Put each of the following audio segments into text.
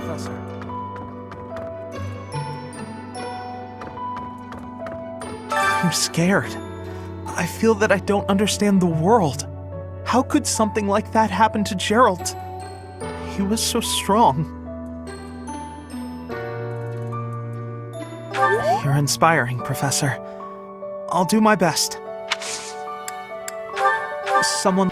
Professor. I'm scared. I feel that I don't understand the world. How could something like that happen to Gerald? He was so strong. You're inspiring, Professor. I'll do my best. Someone...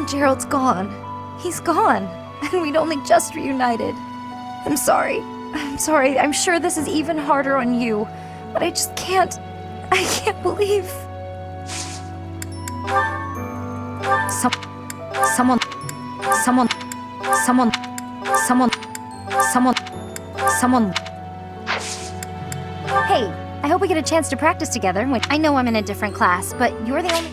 Gerald's gone. He's gone. And we'd only just reunited. I'm sorry. I'm sure this is even harder on you. But I just can't... I can't believe... Someone... Hey, I hope we get a chance to practice together. I know I'm in a different class, but you're the only...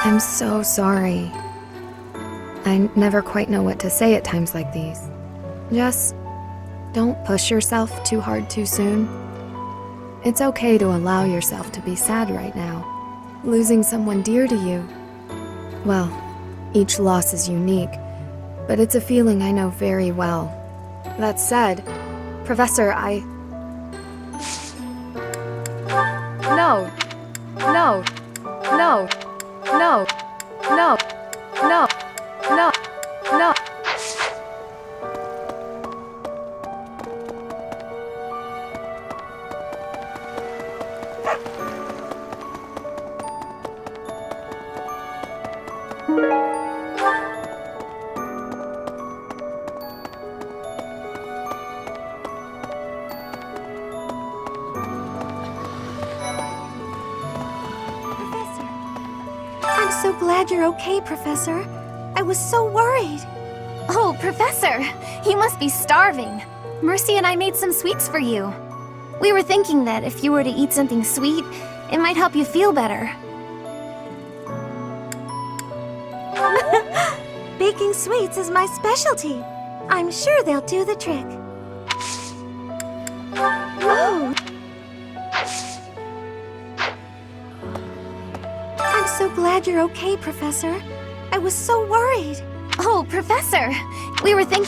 I'm so sorry. I never quite know what to say at times like these. Just don't push yourself too hard too soon. It's okay to allow yourself to be sad right now. Losing someone dear to you. Well, each loss is unique, but it's a feeling I know very well. That said, Professor, No. No. No. No. No. No. No. No. I'm so glad you're okay, Professor. I was so worried. Oh, Professor, you must be starving. Mercy and I made some sweets for you. We were thinking that if you were to eat something sweet, it might help you feel better. Baking sweets is my specialty. I'm sure they'll do the trick. Oh! I'm so glad you're okay, Professor. I was so worried. Oh, Professor, we were thinking...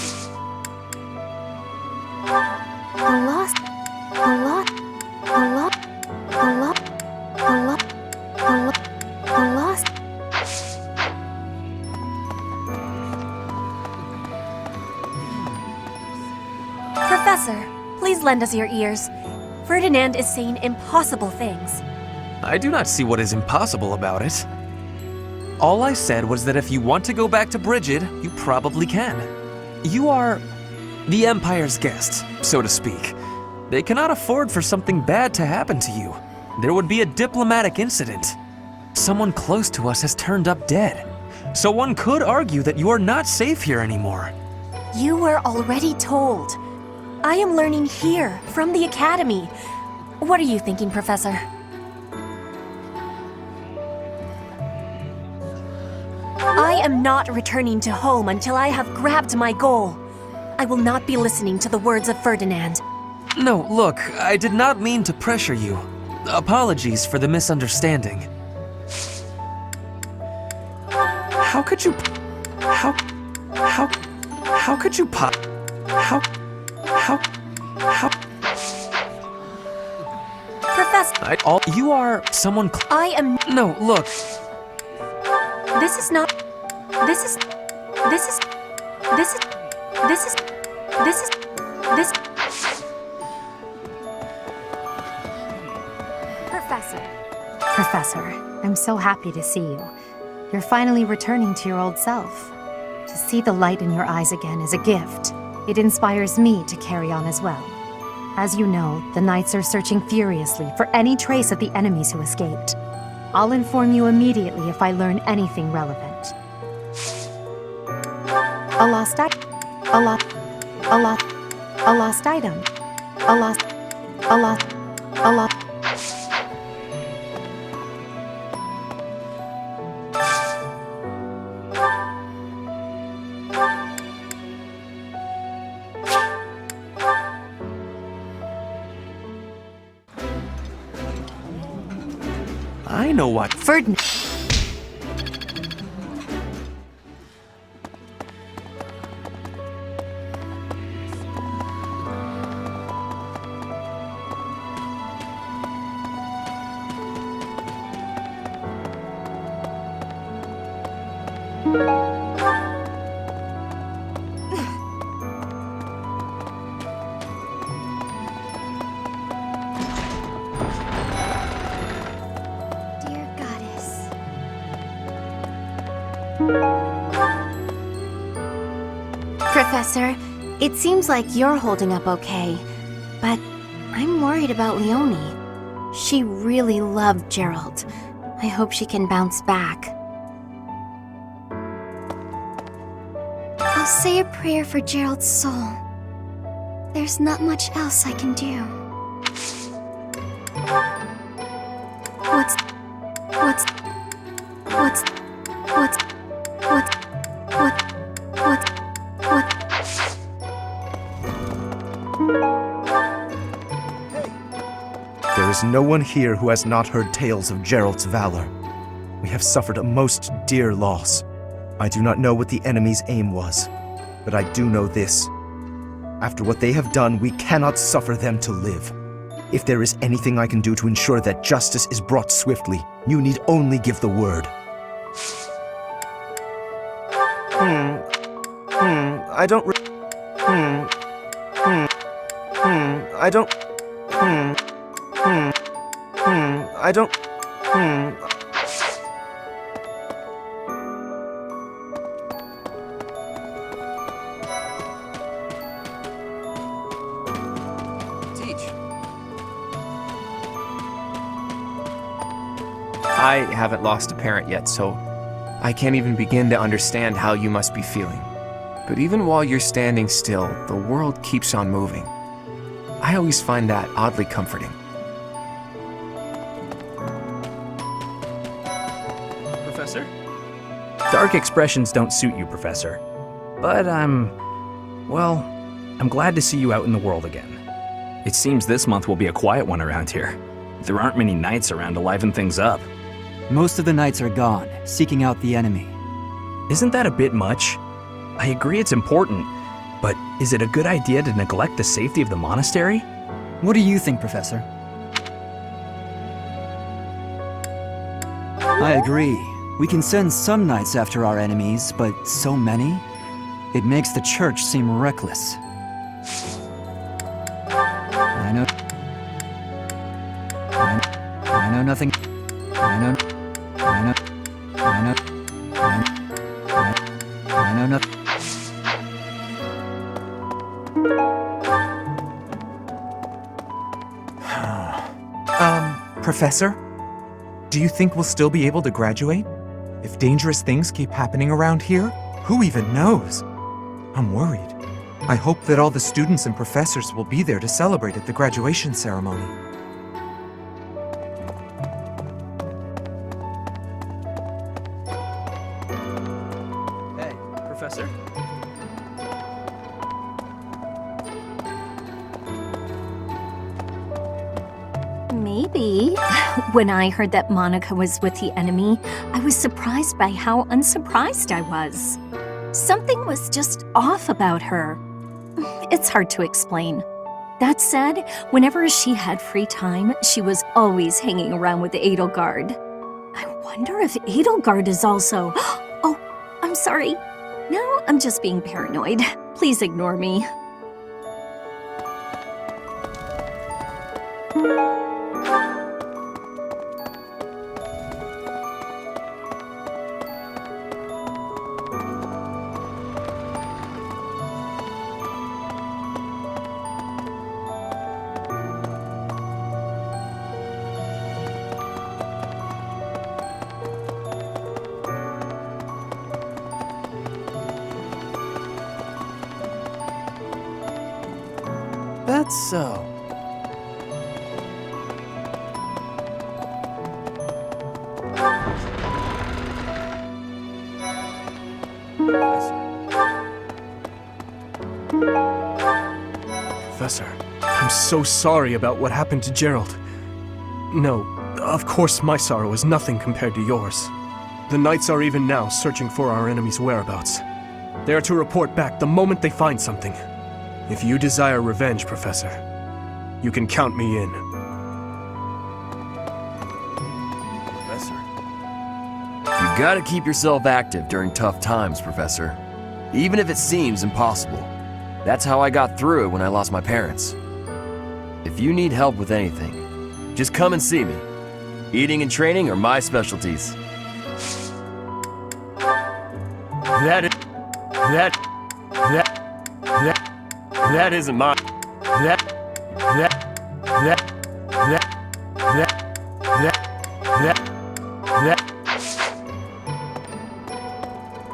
Professor, please lend us your ears. Ferdinand is saying impossible things. I do not see what is impossible about it. All I said was that if you want to go back to Brigid, you probably can. You are the Empire's guest, so to speak. They cannot afford for something bad to happen to you. There would be a diplomatic incident. Someone close to us has turned up dead. So one could argue that you are not safe here anymore. You were already told. I am learning here, from the Academy. What are you thinking, Professor? I am not returning to home until I have grabbed my goal. I will not be listening to the words of Ferdinand. No, look, I did not mean to pressure you. Apologies for the misunderstanding. How could you... How could you pop... Professor, You are someone... I am... No, look. This is not... This is... Professor, I'm so happy to see you. You're finally returning to your old self. To see the light in your eyes again is a gift. It inspires me to carry on as well. As you know, the Knights are searching furiously for any trace of the enemies who escaped. I'll inform you immediately if I learn anything relevant. A lost item. A lost item. I know what... Ferdinand. Dear goddess. Professor, it seems like you're holding up okay, but I'm worried about Leonie. She really loved Gerald. I hope she can bounce back. I'll say a prayer for Gerald's soul. There's not much else I can do. What's... There is no one here who has not heard tales of Gerald's valor. We have suffered a most dear loss. I do not know what the enemy's aim was, but I do know this. After what they have done, we cannot suffer them to live. If there is anything I can do to ensure that justice is brought swiftly, you need only give the word. I don't... I haven't lost a parent yet, so I can't even begin to understand how you must be feeling. But even while you're standing still, the world keeps on moving. I always find that oddly comforting. Professor? Dark expressions don't suit you, Professor. But I'm glad to see you out in the world again. It seems this month will be a quiet one around here. There aren't many knights around to liven things up. Most of the knights are gone, seeking out the enemy. Isn't that a bit much? I agree it's important, but is it a good idea to neglect the safety of the monastery? What do you think, Professor? I agree. We can send some knights after our enemies, but so many? It makes the church seem reckless. I know nothing. I know nothing. Professor? Do you think we'll still be able to graduate? If dangerous things keep happening around here, who even knows? I'm worried. I hope that all the students and professors will be there to celebrate at the graduation ceremony. Hey, Professor? Maybe. When I heard that Monica was with the enemy, I was surprised by how unsurprised I was. Something was just off about her. It's hard to explain. That said, whenever she had free time, she was always hanging around with Edelgard. I wonder if Edelgard is also... Oh, I'm sorry. No, I'm just being paranoid. Please ignore me. That's so. Professor, I'm so sorry about what happened to Gerald. No, of course my sorrow is nothing compared to yours. The Knights are even now searching for our enemy's whereabouts. They are to report back the moment they find something. If you desire revenge, Professor, you can count me in. Professor. You gotta keep yourself active during tough times, Professor. Even if it seems impossible. That's how I got through it when I lost my parents. If you need help with anything, just come and see me. Eating and training are my specialties. That isn't my...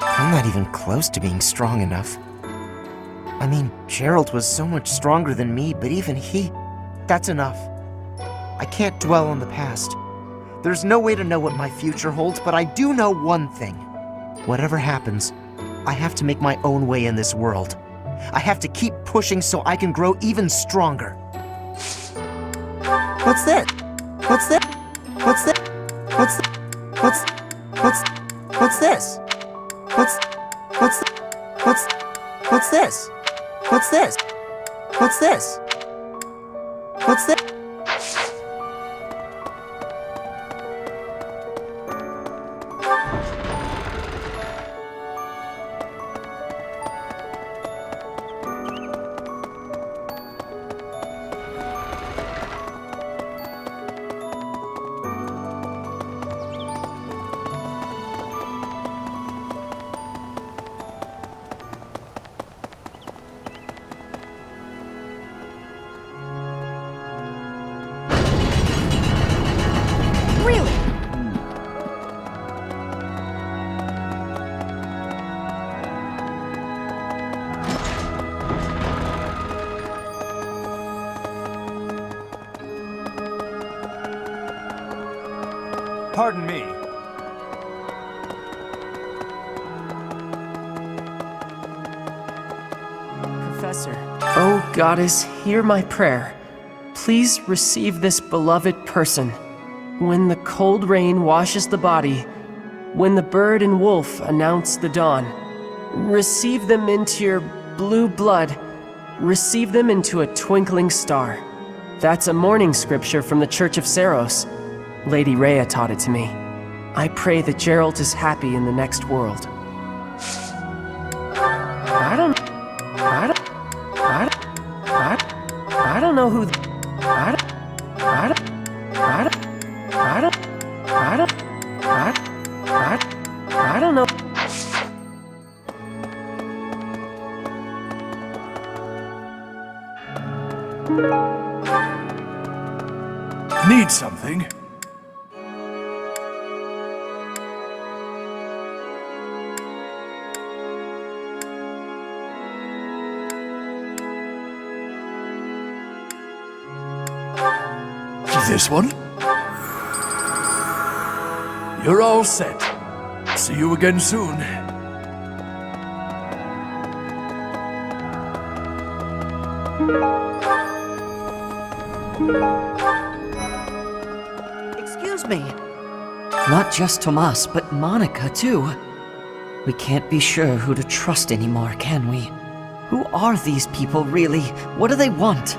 I'm not even close to being strong enough. I mean, Gerald was so much stronger than me, but even that's enough. I can't dwell on the past. There's no way to know what my future holds, but I do know one thing. Whatever happens, I have to make my own way in this world. I have to keep pushing so I can grow even stronger. What's this? What's this? What's this? What's this? What's this? What's this? What's this? What's this? What's this? Pardon me. Professor. Oh, Goddess, hear my prayer. Please receive this beloved person. When the cold rain washes the body, when the bird and wolf announce the dawn, receive them into your blue blood. Receive them into a twinkling star. That's a morning scripture from the Church of Saros. Lady Rhea taught it to me. I pray that Gerald is happy in the next world. I don't know who. I don't know. Need something? This one? You're all set. See you again soon. Excuse me. Not just Tomas, but Monica, too. We can't be sure who to trust anymore, can we? Who are these people, really? What do they want?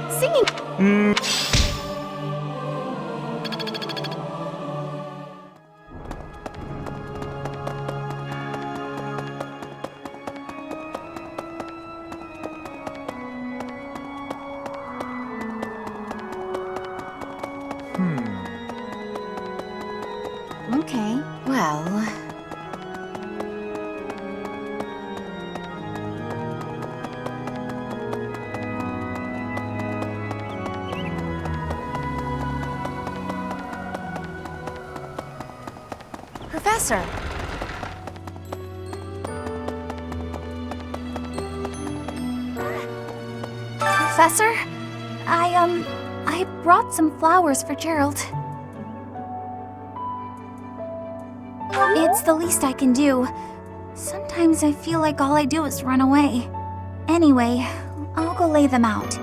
Singing. Okay, well... Professor. Professor? I brought some flowers for Gerald. It's the least I can do. Sometimes I feel like all I do is run away. Anyway, I'll go lay them out.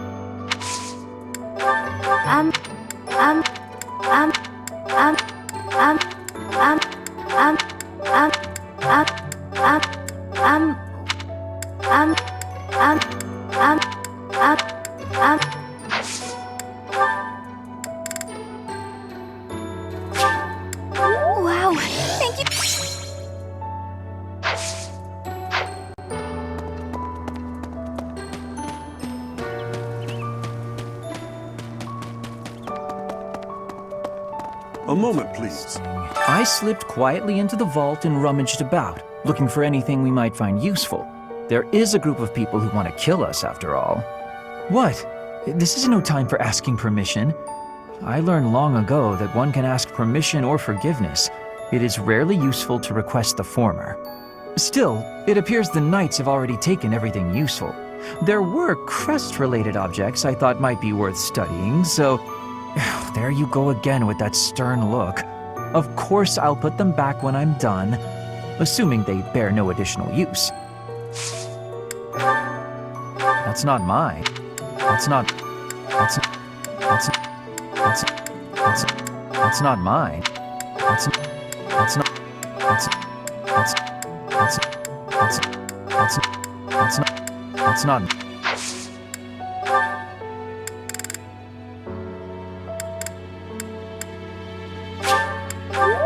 Wow, thank you. A moment, please. I slipped quietly into the vault and rummaged about, looking for anything we might find useful. There is a group of people who want to kill us, after all. What? This is no time for asking permission. I learned long ago that one can ask permission or forgiveness. It is rarely useful to request the former. Still, it appears the knights have already taken everything useful. There were crest-related objects I thought might be worth studying, so... There you go again with that stern look. Of course I'll put them back when I'm done, assuming they bear no additional use. That's not mine. That's not mine. That's not.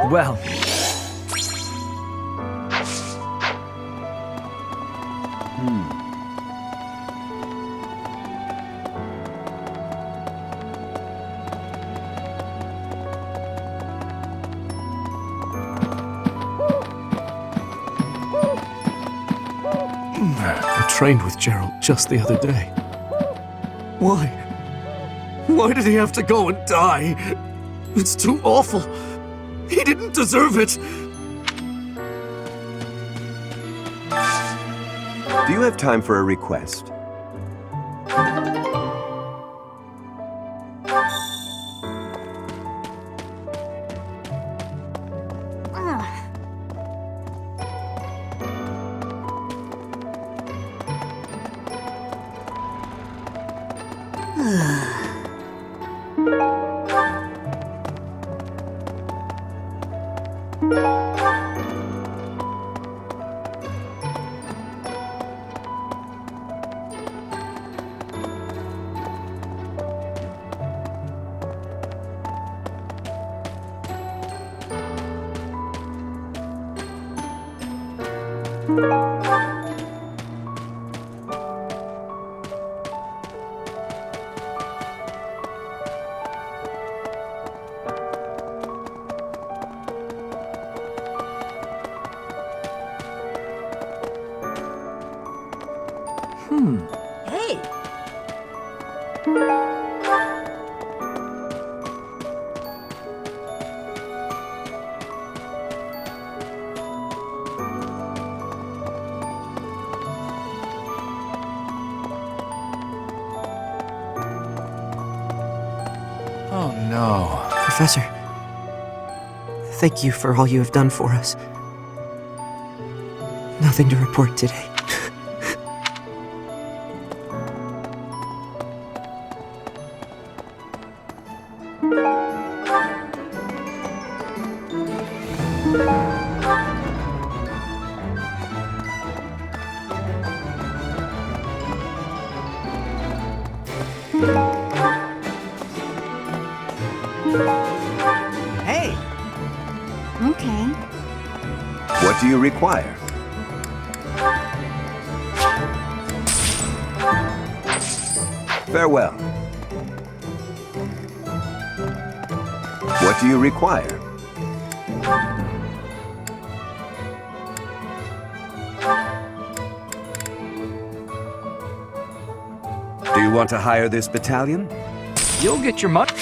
Well. trained with Gerald just the other day. Why? Why did he have to go and die? It's too awful. He didn't deserve it. Do you have time for a request? Hey! Oh no. Professor, thank you for all you have done for us. Nothing to report today. Hey! Okay. What do you require? Farewell. What do you require? Do you want to hire this battalion? You'll get your money.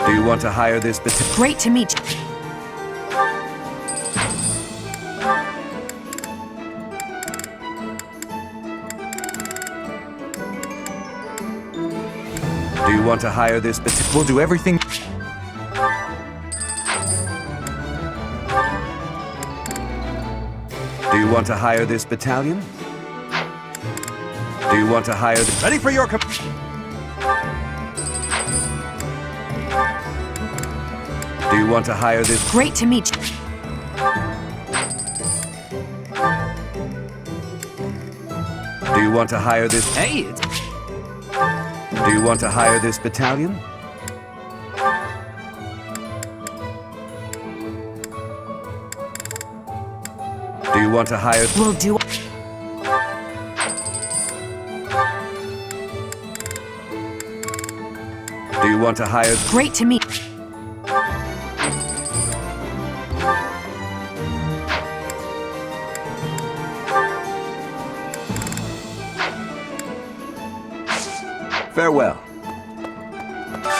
Do you want to hire this battalion? Great to meet you. Do you want to hire this battalion? We'll do everything. Do you want to hire this battalion? Do you want to hire the... Ready for your... Do you want to hire this... Great to meet you. Do you want to hire this... Hey! Do you want to hire this battalion? Do you want to hire... We'll do... Do you want to hire... Great to meet... Farewell.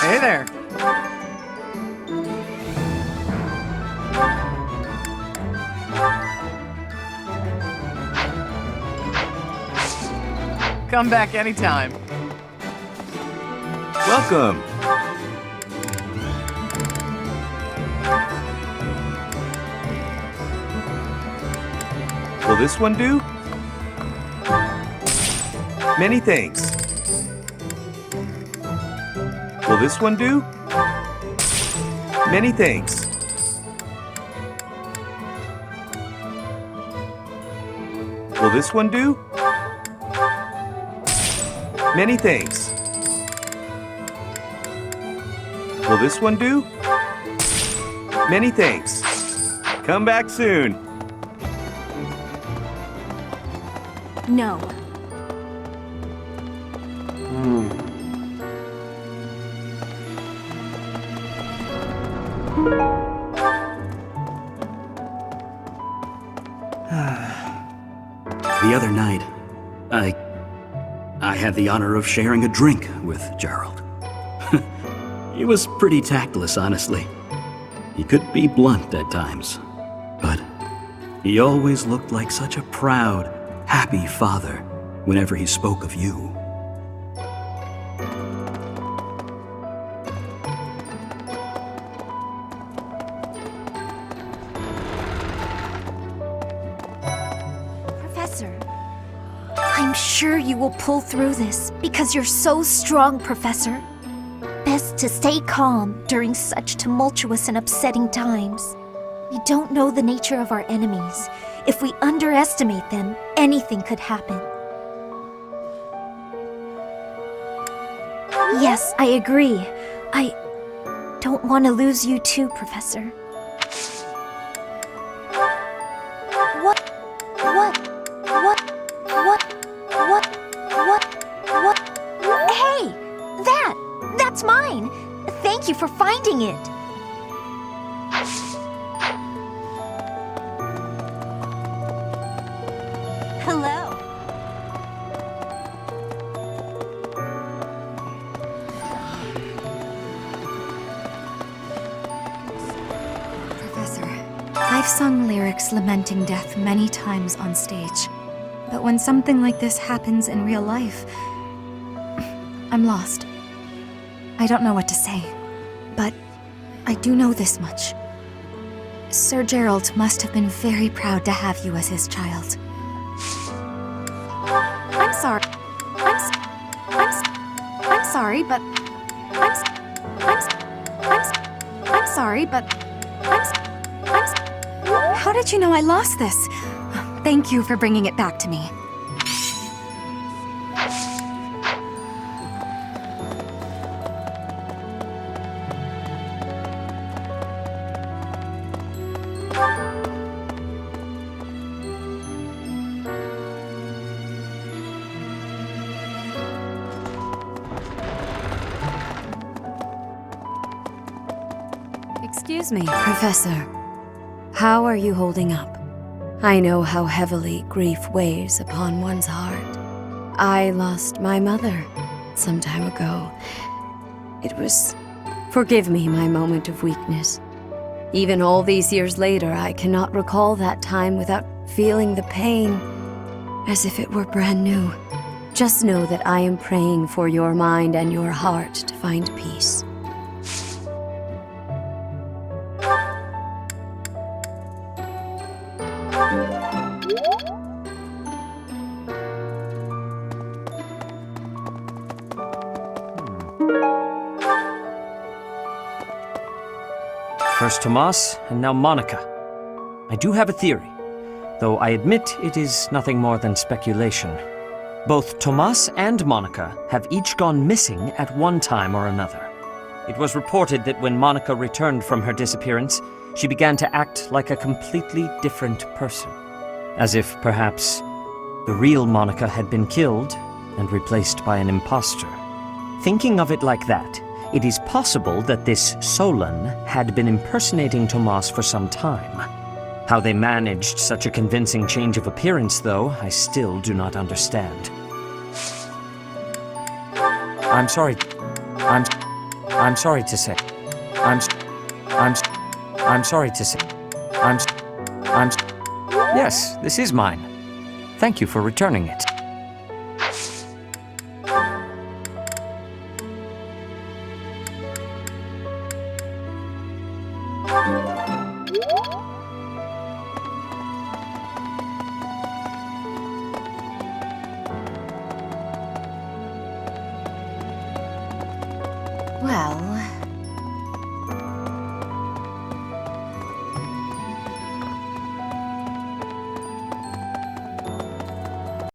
Hey there. Come back anytime. Welcome. Will this one do? Many thanks. Will this one do? Many thanks. Will this one do? Many thanks. Will this one do? Many thanks. Come back soon. No. The other night, I had the honor of sharing a drink with Gerald. He was pretty tactless, honestly. He could be blunt at times, but he always looked like such a proud, happy father whenever he spoke of you. Professor, I'm sure you will pull through this because you're so strong, Professor. Best to stay calm during such tumultuous and upsetting times. We don't know the nature of our enemies. If we underestimate them, anything could happen. Yes, I agree. I don't want to lose you too, Professor. What? Hey! That's mine! Thank you for finding it! Hello. Professor, I've sung lyrics lamenting death many times on stage. But when something like this happens in real life, I'm lost. I don't know what to say, but I do know this much. Sir Gerald must have been very proud to have you as his child. I'm sorry. I'm sorry, but I'm sorry, but how did you know I lost this? Thank you for bringing it back to me. Excuse me, Professor. How are you holding up? I know how heavily grief weighs upon one's heart. I lost my mother some time ago. It was... Forgive me my moment of weakness. Even all these years later, I cannot recall that time without feeling the pain, as if it were brand new. Just know that I am praying for your mind and your heart to find peace. First Tomas, and now Monica. I do have a theory, though I admit it is nothing more than speculation. Both Tomas and Monica have each gone missing at one time or another. It was reported that when Monica returned from her disappearance, she began to act like a completely different person. As if, perhaps, the real Monica had been killed and replaced by an imposter. Thinking of it like that, it is possible that this Solon had been impersonating Tomas for some time. How they managed such a convincing change of appearance, though, I still do not understand. I'm sorry. I'm sorry to say. I'm sorry to say. Yes, this is mine. Thank you for returning it. Well,